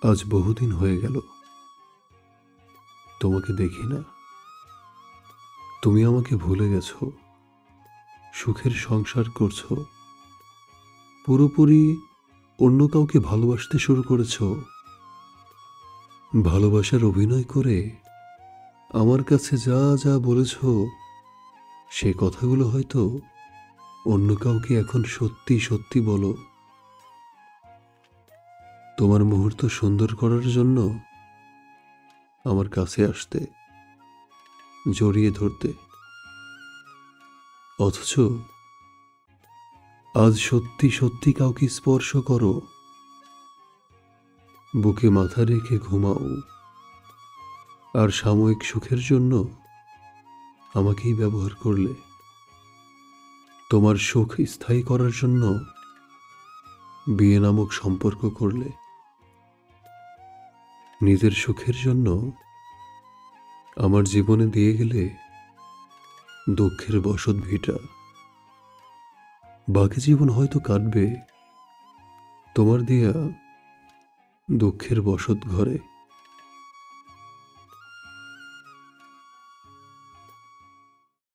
আজ বহুদিন হয়ে গেল তোমাকে দেখি না। তুমি আমাকে ভুলে গেছো, সুখের সংসার করছো, পুরোপুরি অন্য কাউকে ভালোবাসতে শুরু করেছো। ভালোবাসার অভিনয় করে আমার কাছে যা যা বলেছো, সে কথাগুলো হয়তো অন্য কাউকে এখন সত্যি সত্যি বলো। তোমার মুহূর্ত সুন্দর করার জন্য আমার কাছে আসতে, জড়িয়ে ধরতে, অথচ আজ সত্যি সত্যি কাউকে স্পর্শ করো, বুকে মাথা রেখে ঘুমাও, আর সাময়িক সুখের জন্য আমাকেই ব্যবহার করলে। তোমার সুখ স্থায়ী করার জন্য বিয়ে নামক সম্পর্ক করলে, নিজের সুখের জন্য আমার জীবনে দিয়ে গেলে দুঃখের বসত ভিটা। বাকি জীবন হয়তো কাটবে তোমার দেয়া দুঃখের বসত ঘরে।